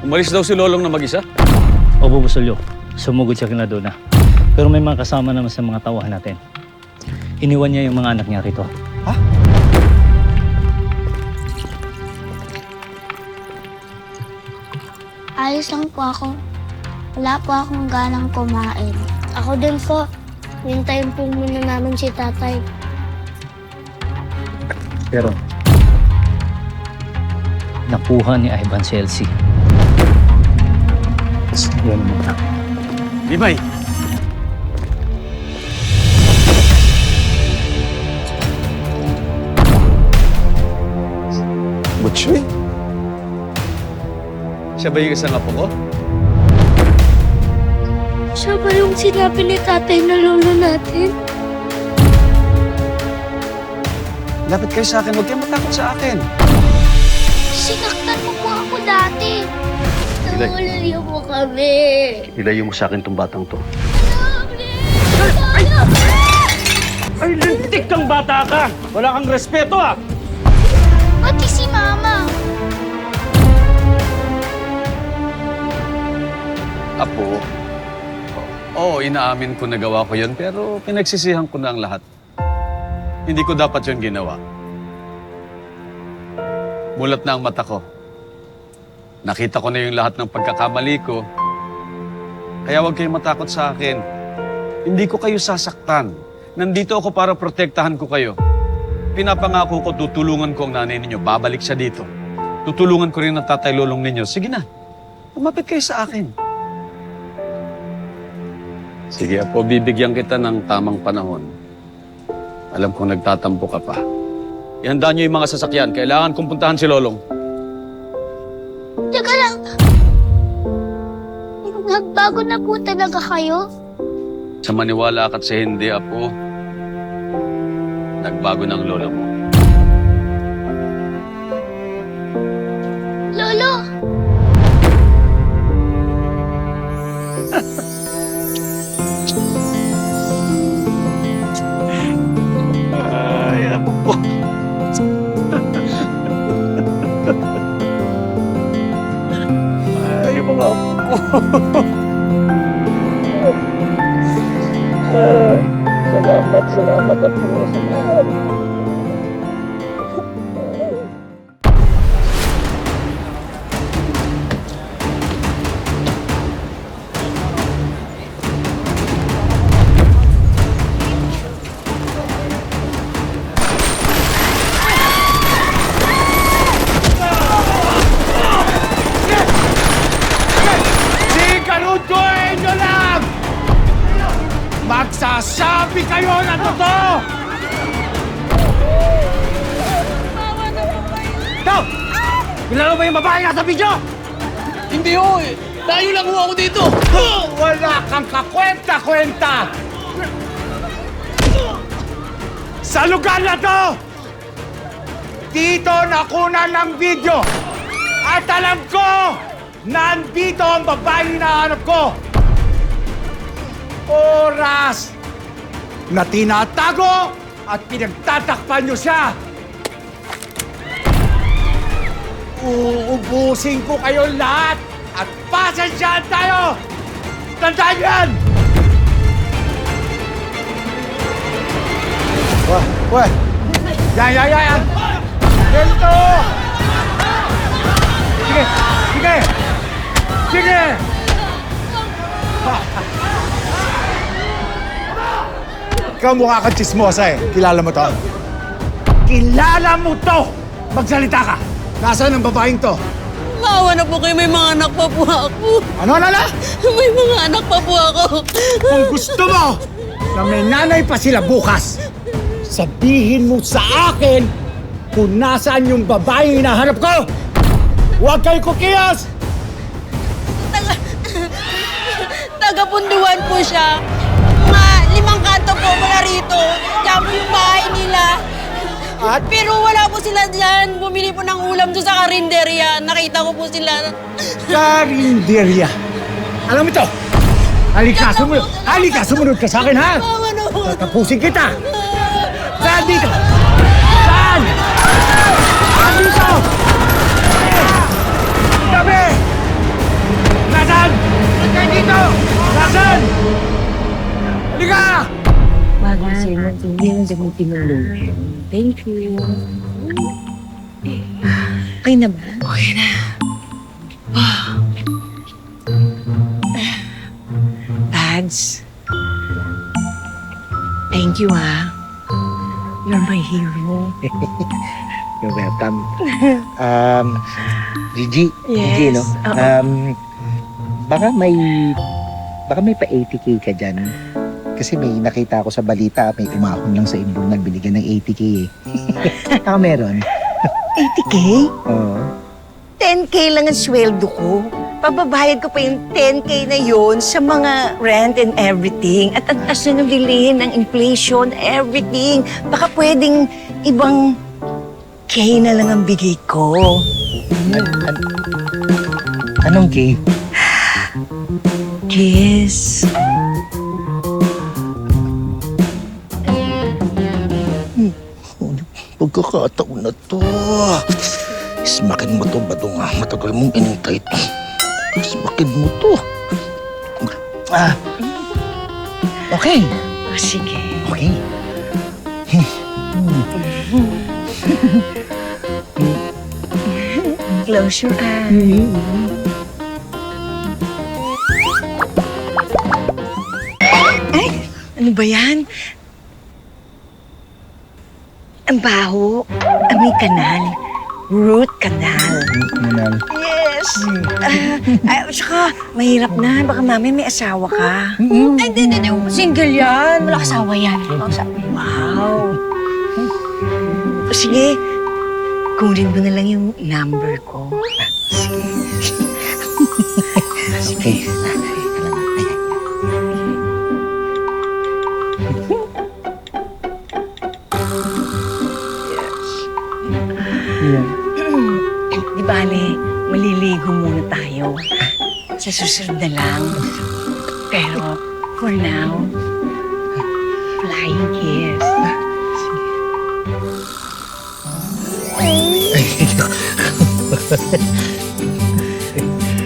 Umalis daw si Lolong na mag-isa? Opo, Busolyo. Sumugod siya kina Dona. Pero may mga kasama naman sa mga tawahan natin. Iniwan niya yung mga anak niya rito. Ha? Ayos lang po ako. Wala po akong ganang kumain. Ako din po. Hintayin po muna namin si tatay. Pero nakuha ni Ivan si Elsie. Yan mo na. Limay! Butchoy? Siya ba yung isang apo ko? Siya ba yung sinabi ni tatay na lolo natin? Lapit kayo sa akin. Huwag kayong matakot sa akin. Sinaktan mo po ako dati. Ilay. Nawalaliw mo kami. Ilayo mo sa akin tong batang to. Ay, lintik kang bata ka! Wala kang respeto ah! Pati si Mama. Apo, oo, inaamin ko na gawa ko yun, pero pinagsisihan ko na ang lahat. Hindi ko dapat yun ginawa. Mulat na ang mata ko. Nakita ko na yung lahat ng pagkakamali ko. Kaya huwag kayong matakot sa akin. Hindi ko kayo sasaktan. Nandito ako para protektahan ko kayo. Pinapangako ko, tutulungan ko ang nanay ninyo. Babalik siya dito. Tutulungan ko rin ang tatay lolong ninyo. Sige na, lumapit kayo sa akin. Sige, Apo, bibigyan kita ng tamang panahon. Alam kong nagtatampo ka pa. Ihanda niyo yung mga sasakyan. Kailangan kong puntahan si Lolong. Teka lang. Nagbago na po talaga kayo? Sa maniwala ka't sa hindi, Apo, nagbago ng lolo mo. Lolo! Ay, Apo. Ay, mga Apo. Salamat Apo sa lahat. Sikarutuin nyo lang! Magsasabi kayo na totoo! Ito! Kilala mo ba yung babae nga sa video? Hindi ho eh. Tayo lang ho ako dito. Wala kang kakwenta-kwenta! Sa lugar na to, dito nakunan ng video. At alam ko, nandito ang babae na hanap ko. Oras na tinatago at pinagtatakpan niyo siya. Uubusin ko kayo lahat at pasensyahan tayo! Tandaan yan! Wah! Yan! Ganito! Sige! Ikaw mukha kang chismosa eh. Kilala mo to? Kilala mo to! Magsalita ka! Nasaan ang babaeng to? Maawa na po kayo. May mga anak pa po ako. Ano? May mga anak pa po ako. Kung gusto mo na may nanay pa sila bukas, sabihin mo sa akin kung nasaan yung babaeng hinahanap ko! Huwag kayo kukiyas! Taga-Punduan po siya. Mga 5 kanto po mula rito. Diyan po yung bahay nila. At? Pero wala po sila dyan. Bumili po ng ulam doon sa karinderya. Nakita ko po sila. Karinderya. Alam mo ito? Halika, sumunod ka sa akin, ha? Maawa na po. Tatapusin kita! Saan dito? Saan? Saan dito? Tabi! tinulungan. Thank you. Okay na ba? Okay na. Pads. Thank you, ha. You're my hero. You're welcome. Gigi, Yes. Gigi, no? Oo. Baka may pa 80K ka dyan. Kasi may nakita ako sa balita, may umahon lang sa imburnal, binigyan ng 80K eh. Baka meron. 80K? Oo. 10K lang ang sweldo ko. Pababayad ko pa yung 10K na yon sa mga rent and everything. At ang taas na ng bilihin ng inflation, everything. Baka pwedeng ibang K na lang ang bigay ko. Anong K? Kiss. Pagkakataon na to. Ismakin mo to, Badong. Matagal mong inintay to. Ismakin mo to. Okay. Oh, sige. Okay. Close your eyes. Ay, ano ba yan? Ang baho. May kanal. Root canal. Manal. Yes. Tsaka, mahirap na. Baka mami may asawa ka. Ay, hindi. Single yan. Wala asawa yan. Wow. Sige, kunin mo na lang yung number ko. Okay. Di bale, maliligo muna tayo. Sa susunod na lang. Pero, for now, flying kiss.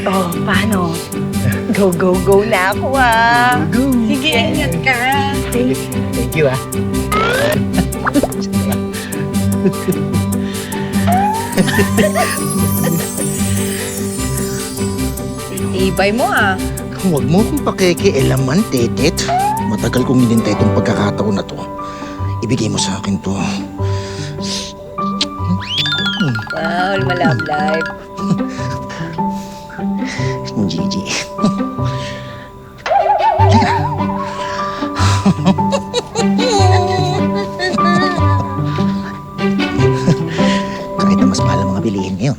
Oh, paano? Go, go, go na ako, ah. Go. Sige, ingat ka. Thank you, ah. Ibay mo, ah. Huwag mo akong pakikialaman, Tetet. Matagal kong hinintay itong pagkakataon na to. Ibigay mo sa akin to. Wow, malove life. Gigi. Kahit na mas mahal ang mga bilihin ngayon.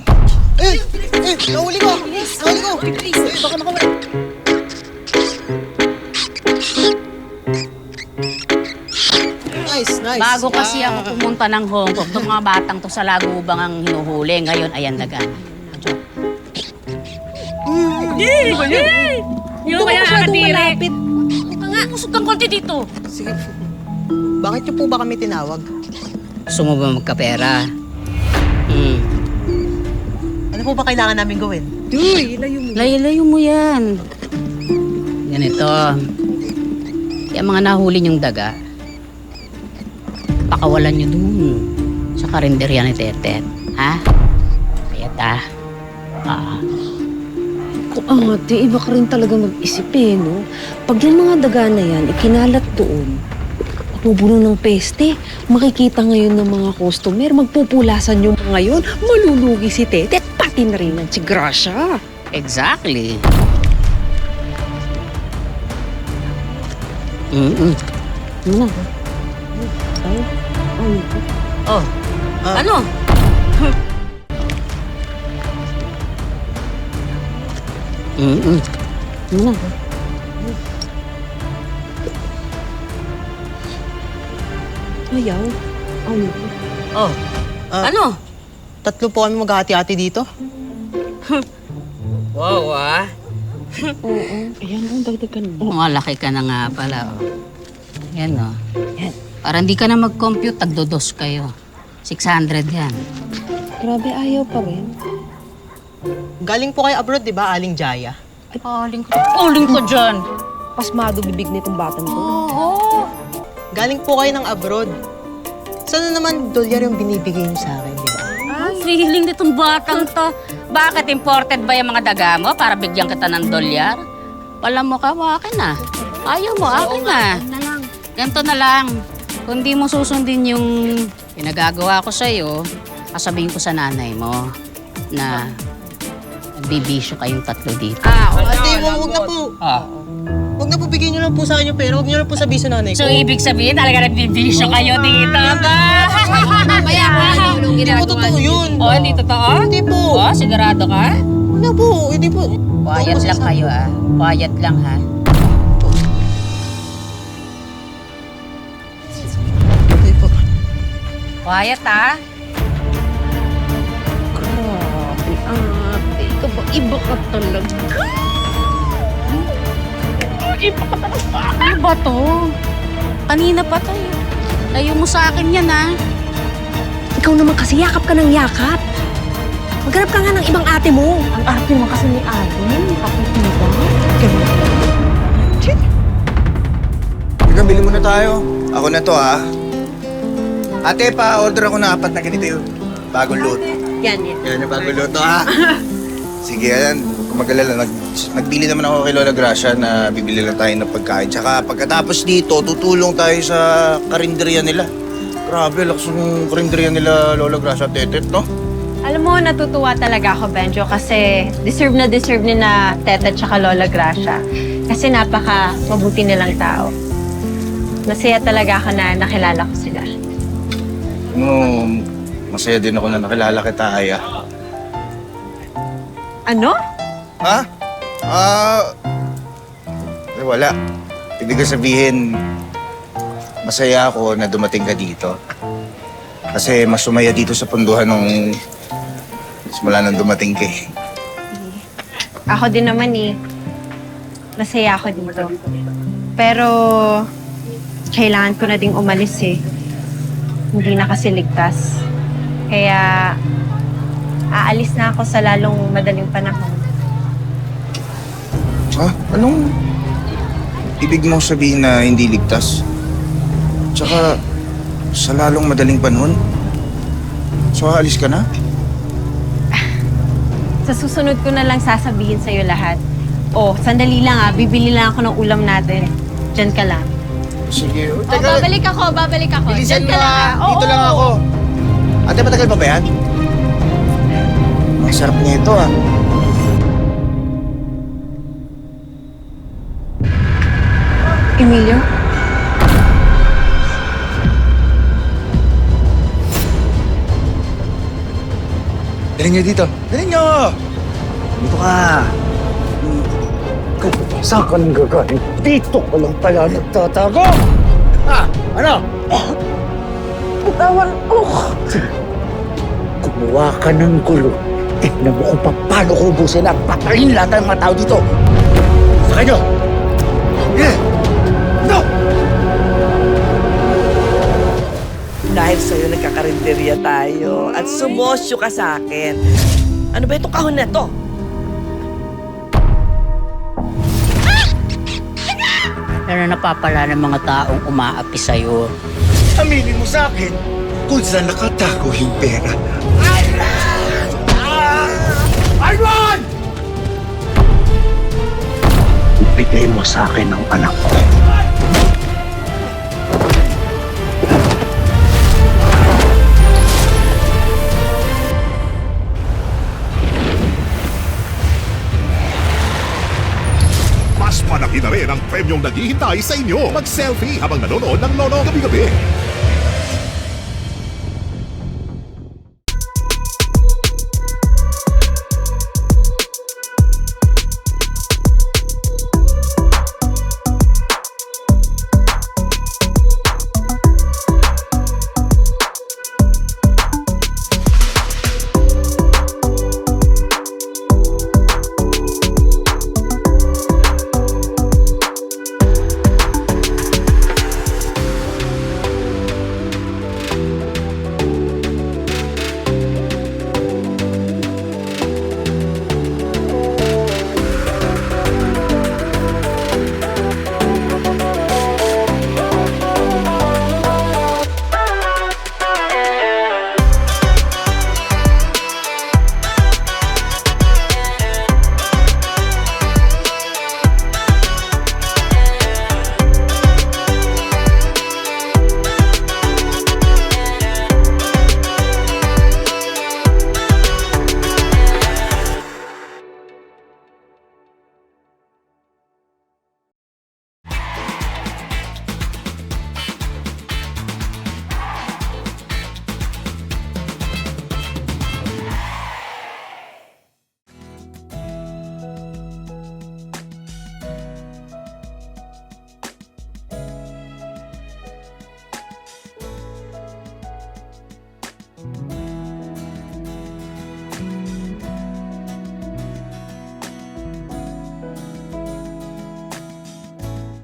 Nahuli ko! Baka makawala. Bago kasi ako pumunta ng Hong Kong, itong mga batang to sa lagubang ang hinuhuli. Ngayon, ayan daga. Yung kaya nakadiri. Nga, usog kang konti dito. Sige. Bakit niyo po ba kami tinawag? Gusto mo ba magkapera? Ano po ba kailangan namin gawin? Layo-layo mo yan. Ganito. Yung mga nahuli niyong daga, pakawalan niyo dun sa karinderya ni Tetet. Ha? Kaya ta. Kung ate, iba ka rin talaga mag-isip eh, no? Pag yung mga daga na yan, ikinalat doon, pupuno ng peste, makikita ngayon ng mga customer, magpupulasan yung mga yun, malulugi si Tete, at pati na rin si Gracia. Exactly. Ano na? Oh, ano? Ano na? Ayaw. Oh, ano? Tatlo po kami maghahati-hati dito. Wow, ah. Oo. Ayan, ang dagdagan mo. Malaki ka na nga pala, oh. Yan, oh. Yan. Para hindi ka na mag-compute, tagdodos kayo. 600 yan. Grabe, ayaw pa rin. Galing po kayo abroad, di ba, Aling Jaya? Aling ko dyan. Pasmado bibig nitong batang to. Oo. Galing po kayo ng abroad. Sana naman dolyar yung binibigay niyo sa akin, di ba? Feeling nitong batang to. Bakit imported ba yung mga daga mo para bigyan kita ng dolyar? Wala mo ka, akin na. Ayaw mo, akin na. Ganito na lang. Kung di mo susundin yung pinagagawa ko sa'yo, sasabihin ko sa nanay mo na nagbibisyo kayong tatlo dito. Ate, wag na po. Ah. Wag na po, bigyan niyo lang po sa akin yung pera. Wag niyo lang po sabihin sa nanay ko. So, ibig sabihin talaga nagbibisyo kayo dito ba? Mamaya mo na yung Hindi po totoo yun. O, hindi totoo? Hindi po. O, sigurado ka? Wala po, hindi po. Quiet lang kayo Quiet lang ha. Hindi po. Quiet ha. Grabe, ate. Iba ka talaga. Ano ba to? Kanina pa to eh. Layo mo sa akin yan ha. Ikaw naman kasi yakap ka ng yakap. Maghanap ka nga ng ibang ate mo. Ang ate mo kasi ni ate. Kapit mo ba? Teka, bili muna tayo. Ako na to, ha? Ate, pa-order ako na 4 na ganito yun. Bagong luto. Yan. Yan yung bagong luto, ha? Sige, yan. Kung mag-alala, nagbili naman ako kay Lola Gracia na bibili lang tayo ng pagkain. Tsaka pagkatapos dito, tutulong tayo sa karinderya nila. Grabe, lakas ng karinderya nila Lola Gracia at Tetet, no? Alam mo, natutuwa talaga ako, Benjo, kasi deserve ni na Teta at Lola Gracia. Kasi napaka mabuti nilang tao. Masaya talaga ako na nakilala ko sila. Masaya din ako na nakilala kita, Aya. Ano? Ha? Wala. Ibig ko sabihin, masaya ako na dumating ka dito. Kasi mas sumaya dito sa punduhan nung simula nang dumating ka eh. Ako din naman eh. Masaya ako dito. Pero, kailangan ko na ding umalis eh. Hindi na kasi ligtas. Kaya, aalis na ako sa lalong madaling panahon. Ha? Anong ibig mo sabihin na hindi ligtas? Tsaka, sa lalong madaling panahon? So, aalis ka na? Sa susunod ko na lang sasabihin sa'yo lahat. Oh, sandali lang bibili lang ako ng ulam natin. Diyan ka lang. Sige. babalik ako. Bilisan Diyan mo ka lang ah. Dito lang ako. Ate, matagal pa ba yan? Masarap niya ito ah. Emilio? Dali niyo dito. Dali niyo! Dito ka. Saan ka nang gagaling? Dito ka lang pala nagtatago! Ano? Bitawan ko. Kumuha ka ng gulo. Tignan mo kung paano ko ubusin at patayin lahat ng mga tao dito. Sa kanyo! No! Dahil sa'yo nagkakarinderya tayo at sumosyo ka sa akin. Ano ba itong kahon na to? Pero napapala ng mga taong umaapi sa'yo. Aminin mo sa akin kung saan nakatago yung pera. Arman! Ibigay mo sa akin ang anak ko. Mas malaki na rin ang premyong naghihintay sa inyo. Mag-selfie habang nanonood ng Nono gabi-gabi.